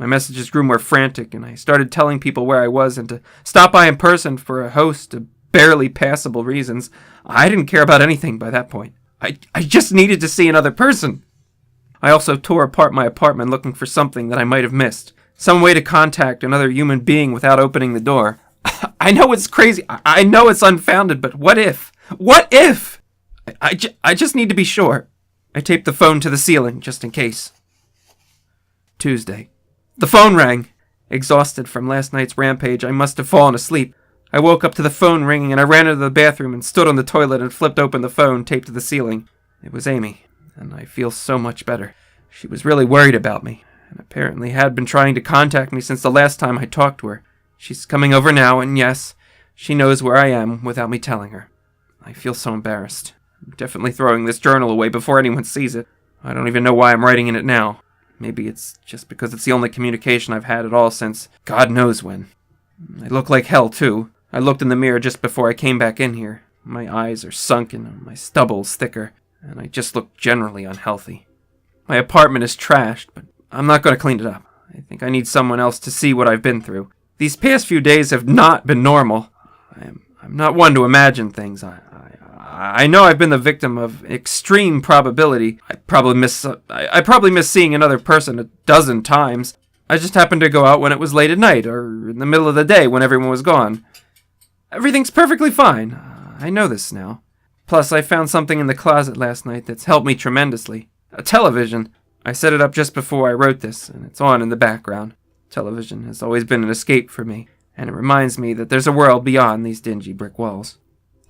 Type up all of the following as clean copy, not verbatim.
My messages grew more frantic, and I started telling people where I was and to stop by in person for a host of barely passable reasons. I didn't care about anything by that point. I just needed to see another person. I also tore apart my apartment looking for something that I might have missed. Some way to contact another human being without opening the door. I know it's crazy. I know it's unfounded, but what if? What if? I just need to be sure. I taped the phone to the ceiling, just in case. Tuesday. The phone rang. Exhausted from last night's rampage, I must have fallen asleep. I woke up to the phone ringing, and I ran into the bathroom and stood on the toilet and flipped open the phone taped to the ceiling. It was Amy, and I feel so much better. She was really worried about me, and apparently had been trying to contact me since the last time I talked to her. She's coming over now, and yes, she knows where I am without me telling her. I feel so embarrassed. I'm definitely throwing this journal away before anyone sees it. I don't even know why I'm writing in it now. Maybe it's just because it's the only communication I've had at all since God knows when. I look like hell, too. I looked in the mirror just before I came back in here. My eyes are sunken and my stubble's thicker, and I just look generally unhealthy. My apartment is trashed, but I'm not going to clean it up. I think I need someone else to see what I've been through. These past few days have not been normal. I'm not one to imagine things. I know I've been the victim of extreme probability. I probably miss seeing another person a dozen times. I just happened to go out when it was late at night, or in the middle of the day when everyone was gone. Everything's perfectly fine. I know this now. Plus, I found something in the closet last night that's helped me tremendously. A television. I set it up just before I wrote this, and it's on in the background. Television has always been an escape for me, and it reminds me that there's a world beyond these dingy brick walls.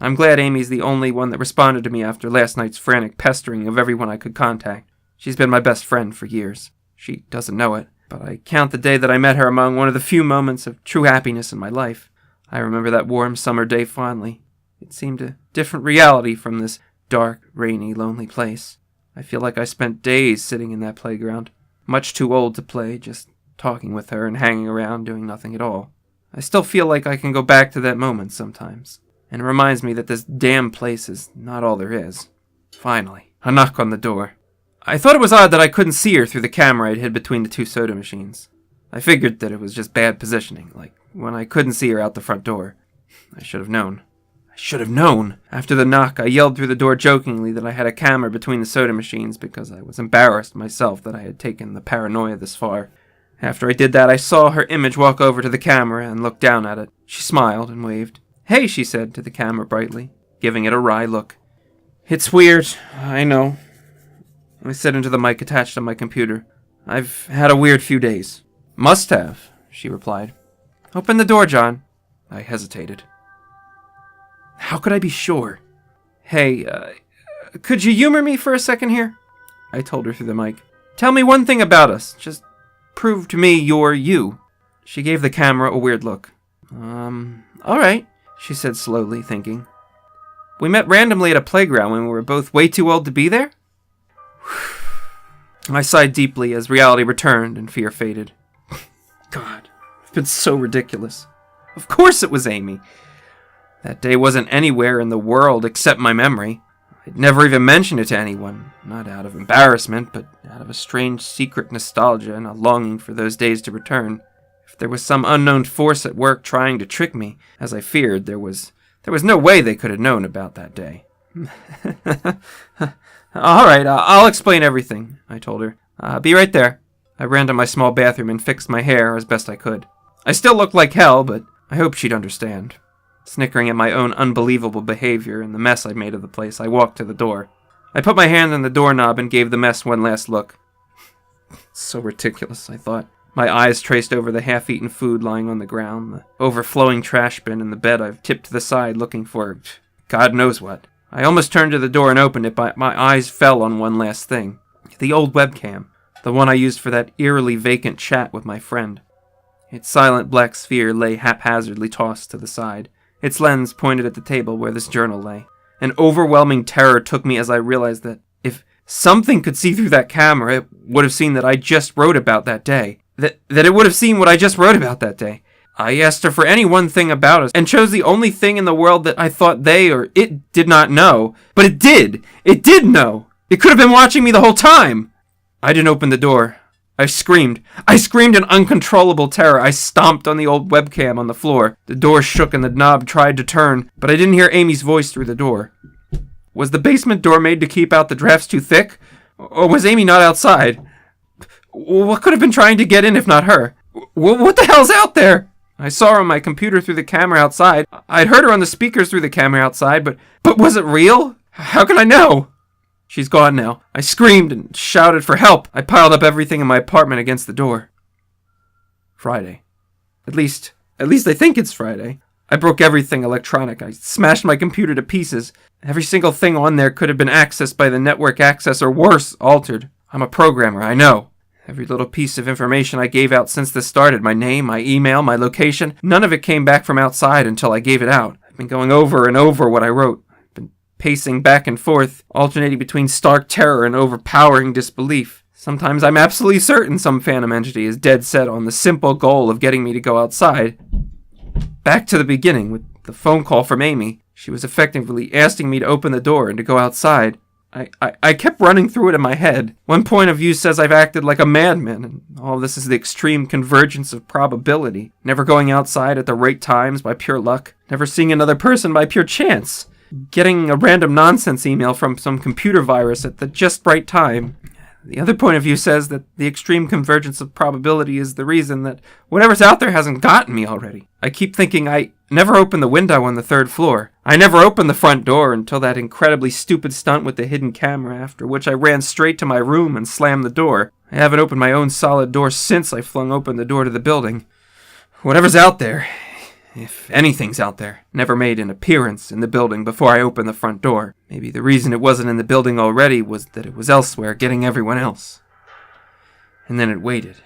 I'm glad Amy's the only one that responded to me after last night's frantic pestering of everyone I could contact. She's been my best friend for years. She doesn't know it, but I count the day that I met her among one of the few moments of true happiness in my life. I remember that warm summer day fondly. It seemed a different reality from this dark, rainy, lonely place. I feel like I spent days sitting in that playground, much too old to play, just talking with her and hanging around doing nothing at all. I still feel like I can go back to that moment sometimes, and it reminds me that this damn place is not all there is. Finally, a knock on the door. I thought it was odd that I couldn't see her through the camera I'd hid between the two soda machines. I figured that it was just bad positioning, like when I couldn't see her out the front door. I should have known. After the knock, I yelled through the door jokingly that I had a camera between the soda machines because I was embarrassed myself that I had taken the paranoia this far. After I did that, I saw her image walk over to the camera and look down at it. She smiled and waved. "Hey," she said to the camera brightly, giving it a wry look. "It's weird, I know." I said into the mic attached to my computer. "I've had a weird few days." "Must have," she replied. "Open the door, John." I hesitated. How could I be sure? "Hey, could you humor me for a second here?" I told her through the mic. "Tell me one thing about us. Just prove to me you're you." She gave the camera a weird look. All right," she said slowly, thinking. "We met randomly at a playground when we were both way too old to be there?" I sighed deeply as reality returned and fear faded. God, I've been so ridiculous. Of course it was Amy. That day wasn't anywhere in the world except my memory. I'd never even mentioned it to anyone, not out of embarrassment, but out of a strange secret nostalgia and a longing for those days to return. If there was some unknown force at work trying to trick me, as I feared, there was no way they could have known about that day. "All right, I'll explain everything," I told her. "Be right there." I ran to my small bathroom and fixed my hair as best I could. I still looked like hell, but I hoped she'd understand. Snickering at my own unbelievable behavior and the mess I'd made of the place, I walked to the door. I put my hand on the doorknob and gave the mess one last look. So ridiculous, I thought. My eyes traced over the half-eaten food lying on the ground, the overflowing trash bin, and the bed I've tipped to the side looking for God knows what. I almost turned to the door and opened it, but my eyes fell on one last thing. The old webcam, the one I used for that eerily vacant chat with my friend. Its silent black sphere lay haphazardly tossed to the side. Its lens pointed at the table where this journal lay. An overwhelming terror took me as I realized that if something could see through that camera, it would have seen that I just wrote about that day. That it would have seen what I just wrote about that day. I asked her for any one thing about us, and chose the only thing in the world that I thought they or it did not know. But it did! It did know! It could have been watching me the whole time! I didn't open the door. I screamed. I screamed in uncontrollable terror. I stomped on the old webcam on the floor. The door shook and the knob tried to turn, but I didn't hear Amy's voice through the door. Was the basement door made to keep out the drafts too thick? Or was Amy not outside? What could have been trying to get in if not her? What the hell's out there? I saw her on my computer through the camera outside. I'd heard her on the speakers through the camera outside, but was it real? How can I know? She's gone now. I screamed and shouted for help. I piled up everything in my apartment against the door. Friday. At least I think it's Friday. I broke everything electronic. I smashed my computer to pieces. Every single thing on there could have been accessed by the network access or worse, altered. I'm a programmer, I know. Every little piece of information I gave out since this started, my name, my email, my location, none of it came back from outside until I gave it out. I've been going over and over what I wrote. I've been pacing back and forth, alternating between stark terror and overpowering disbelief. Sometimes I'm absolutely certain some phantom entity is dead set on the simple goal of getting me to go outside. Back to the beginning, with the phone call from Amy. She was effectively asking me to open the door and to go outside. I kept running through it in my head. One point of view says I've acted like a madman, and all this is the extreme convergence of probability. Never going outside at the right times by pure luck. Never seeing another person by pure chance. Getting a random nonsense email from some computer virus at the just right time. The other point of view says that the extreme convergence of probability is the reason that whatever's out there hasn't gotten me already. I keep thinking I never opened the window on the 3rd floor. I never opened the front door until that incredibly stupid stunt with the hidden camera, after which I ran straight to my room and slammed the door. I haven't opened my own solid door since I flung open the door to the building. Whatever's out there, if anything's out there, never made an appearance in the building before I opened the front door. Maybe the reason it wasn't in the building already was that it was elsewhere, getting everyone else. And then it waited,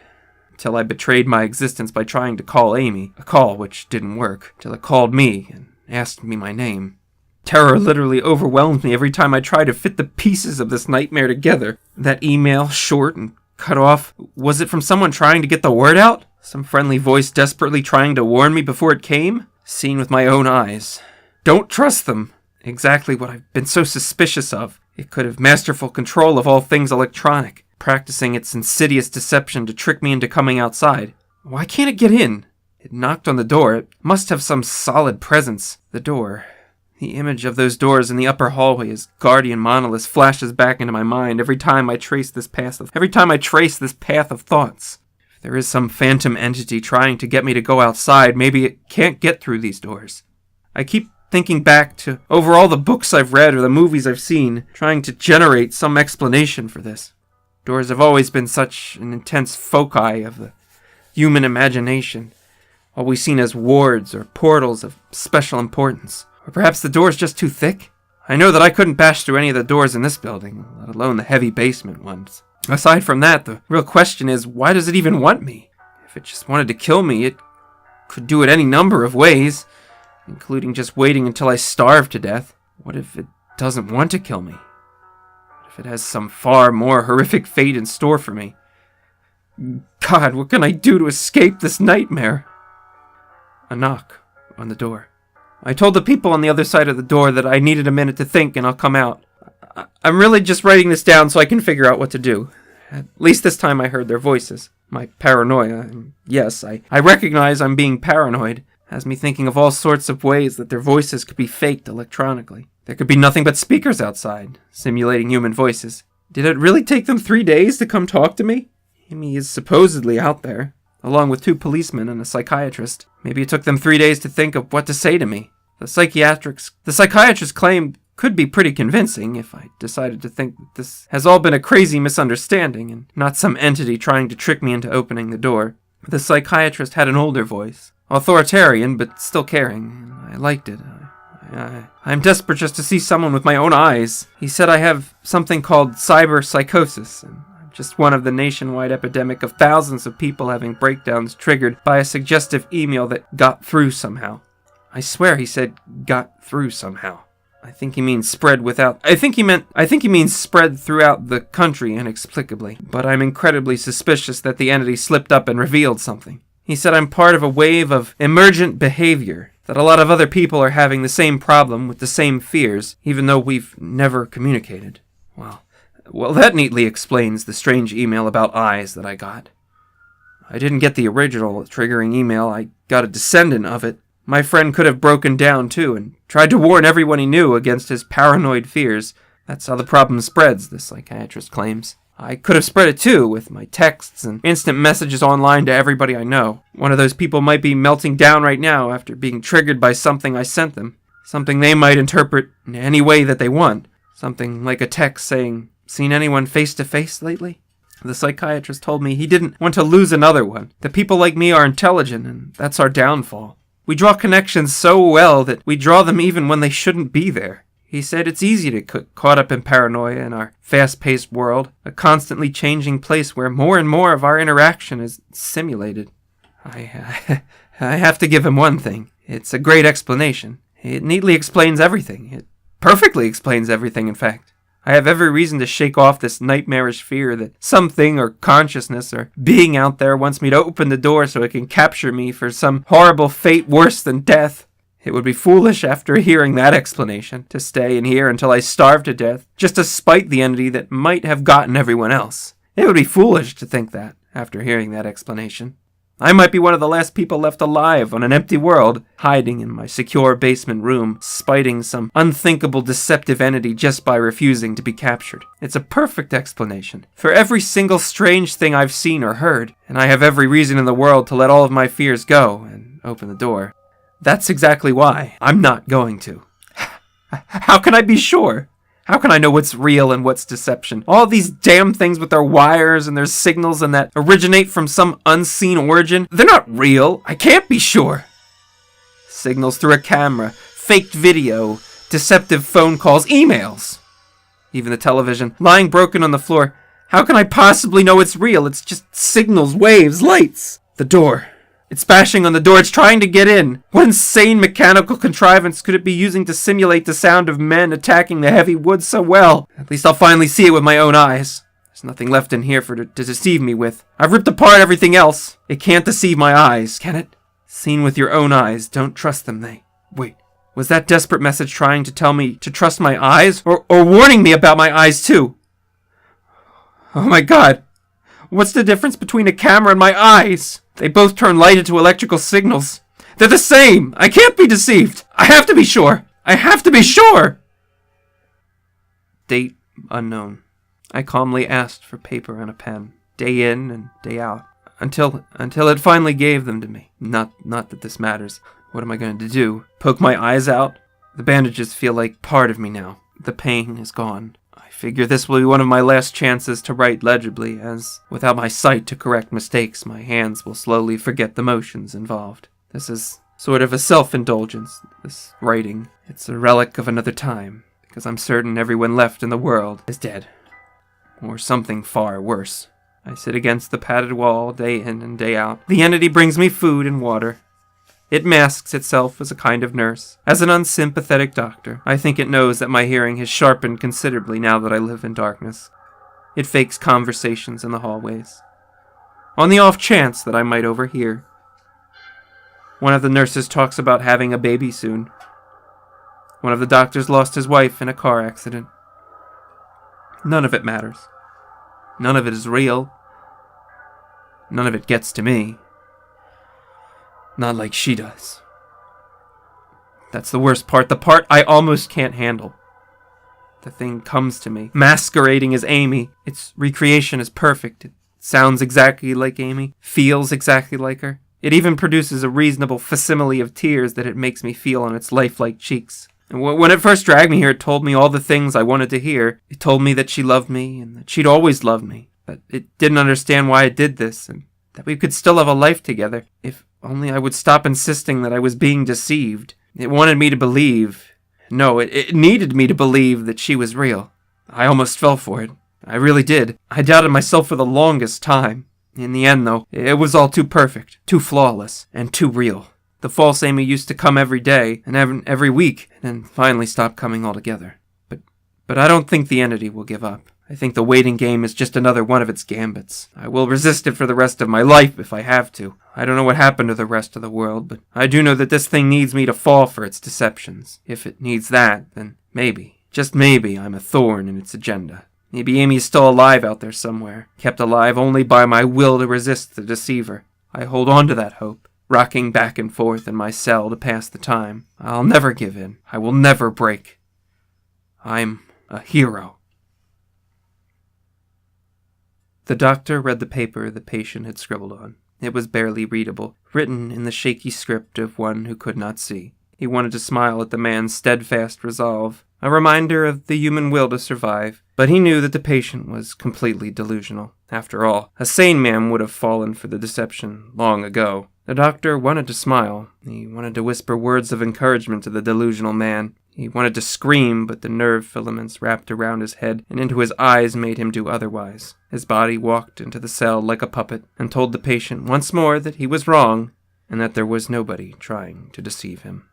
till I betrayed my existence by trying to call Amy, a call which didn't work, till it called me and asked me my name. Terror literally overwhelmed me every time I tried to fit the pieces of this nightmare together. That email, short and cut off, was it from someone trying to get the word out? Some friendly voice desperately trying to warn me before it came? Seen with my own eyes. Don't trust them. Exactly what I've been so suspicious of. It could have masterful control of all things electronic, practicing its insidious deception to trick me into coming outside. Why can't it get in? It knocked on the door. It must have some solid presence. The door. The image of those doors in the upper hallway as guardian monoliths flashes back into my mind every time I trace this path of thoughts. If there is some phantom entity trying to get me to go outside, maybe it can't get through these doors. I keep thinking back to over all the books I've read or the movies I've seen, trying to generate some explanation for this. Doors have always been such an intense foci of the human imagination, always seen as wards or portals of special importance. Or perhaps the door's just too thick? I know that I couldn't bash through any of the doors in this building, let alone the heavy basement ones. Aside from that, the real question is, why does it even want me? If it just wanted to kill me, it could do it any number of ways, including just waiting until I starve to death. What if it doesn't want to kill me? What if it has some far more horrific fate in store for me? God, what can I do to escape this nightmare? A knock on the door. I told the people on the other side of the door that I needed a minute to think and I'll come out. I'm really just writing this down so I can figure out what to do. At least this time I heard their voices. My paranoia, yes, I recognize I'm being paranoid, has me thinking of all sorts of ways that their voices could be faked electronically. There could be nothing but speakers outside, simulating human voices. Did it really take them 3 days to come talk to me? Amy is supposedly out there, along with 2 policemen and a psychiatrist. Maybe it took them 3 days to think of what to say to me. The psychiatrist's claim could be pretty convincing if I decided to think that this has all been a crazy misunderstanding and not some entity trying to trick me into opening the door. The psychiatrist had an older voice, authoritarian but still caring. I liked it. I'm desperate just to see someone with my own eyes. He said I have something called psychosis, and I'm just one of the nationwide epidemic of thousands of people having breakdowns triggered by a suggestive email that got through somehow. I swear he said got through somehow. I think he means spread throughout the country inexplicably, but I'm incredibly suspicious that the entity slipped up and revealed something. He said I'm part of a wave of emergent behavior, that a lot of other people are having the same problem with the same fears, even though we've never communicated. Well, Well, that neatly explains the strange email about eyes that I got. I didn't get the original triggering email, I got a descendant of it. My friend could have broken down too and tried to warn everyone he knew against his paranoid fears. That's how the problem spreads, the psychiatrist claims. I could have spread it too, with my texts and instant messages online to everybody I know. One of those people might be melting down right now after being triggered by something I sent them. Something they might interpret in any way that they want. Something like a text saying, "Seen anyone face to face lately?" The psychiatrist told me he didn't want to lose another one. That people like me are intelligent, and that's our downfall. We draw connections so well that we draw them even when they shouldn't be there. He said it's easy to get caught up in paranoia in our fast-paced world, a constantly changing place where more and more of our interaction is simulated. I have to give him one thing. It's a great explanation. It neatly explains everything. It perfectly explains everything, in fact. I have every reason to shake off this nightmarish fear that something or consciousness or being out there wants me to open the door so it can capture me for some horrible fate worse than death. It would be foolish after hearing that explanation to stay in here until I starve to death just to spite the entity that might have gotten everyone else. It would be foolish to think that after hearing that explanation. I might be one of the last people left alive on an empty world, hiding in my secure basement room, spiting some unthinkable deceptive entity just by refusing to be captured. It's a perfect explanation for every single strange thing I've seen or heard, and I have every reason in the world to let all of my fears go and open the door. That's exactly why I'm not going to. How can I be sure? How can I know what's real and what's deception? All these damn things with their wires and their signals and that originate from some unseen origin, they're not real. I can't be sure. Signals through a camera, faked video, deceptive phone calls, emails. Even the television, lying broken on the floor. How can I possibly know it's real? It's just signals, waves, lights. The door. It's bashing on the door. It's trying to get in. What insane mechanical contrivance could it be using to simulate the sound of men attacking the heavy wood so well? At least I'll finally see it with my own eyes. There's nothing left in here to deceive me with. I've ripped apart everything else. It can't deceive my eyes, can it? Seen with your own eyes, don't trust them, Wait, was that desperate message trying to tell me to trust my eyes? Or warning me about my eyes too? Oh my god. What's the difference between a camera and my eyes? They both turn light into electrical signals. They're the same! I can't be deceived! I have to be sure! I have to be sure! Date unknown. I calmly asked for paper and a pen, day in and day out, until it finally gave them to me. Not that this matters. What am I going to do? Poke my eyes out? The bandages feel like part of me now. The pain is gone. I figure this will be one of my last chances to write legibly, as, without my sight to correct mistakes, my hands will slowly forget the motions involved. This is sort of a self-indulgence, this writing. It's a relic of another time, because I'm certain everyone left in the world is dead. Or something far worse. I sit against the padded wall day in and day out. The entity brings me food and water. It masks itself as a kind of nurse, as an unsympathetic doctor. I think it knows that my hearing has sharpened considerably now that I live in darkness. It fakes conversations in the hallways, on the off chance that I might overhear. One of the nurses talks about having a baby soon. One of the doctors lost his wife in a car accident. None of it matters. None of it is real. None of it gets to me. Not like she does. That's the worst part, the part I almost can't handle. The thing comes to me, masquerading as Amy. Its recreation is perfect. It sounds exactly like Amy, feels exactly like her. It even produces a reasonable facsimile of tears that it makes me feel on its lifelike cheeks. And when it first dragged me here, it told me all the things I wanted to hear. It told me that she loved me, and that she'd always loved me. That it didn't understand why I did this, and that we could still have a life together, if only I would stop insisting that I was being deceived. It wanted me to believe. No, it needed me to believe that she was real. I almost fell for it. I really did. I doubted myself for the longest time. In the end, though, it was all too perfect, too flawless, and too real. The false Amy used to come every day, and every week, and then finally stopped coming altogether. But I don't think the entity will give up. I think the waiting game is just another one of its gambits. I will resist it for the rest of my life if I have to. I don't know what happened to the rest of the world, but I do know that this thing needs me to fall for its deceptions. If it needs that, then maybe, just maybe, I'm a thorn in its agenda. Maybe Amy's still alive out there somewhere, kept alive only by my will to resist the deceiver. I hold on to that hope, rocking back and forth in my cell to pass the time. I'll never give in. I will never break. I'm a hero. The doctor read the paper the patient had scribbled on. It was barely readable, written in the shaky script of one who could not see. He wanted to smile at the man's steadfast resolve, a reminder of the human will to survive, but he knew that the patient was completely delusional. After all, a sane man would have fallen for the deception long ago. The doctor wanted to smile. He wanted to whisper words of encouragement to the delusional man. He wanted to scream, but the nerve filaments wrapped around his head and into his eyes made him do otherwise. His body walked into the cell like a puppet and told the patient once more that he was wrong and that there was nobody trying to deceive him.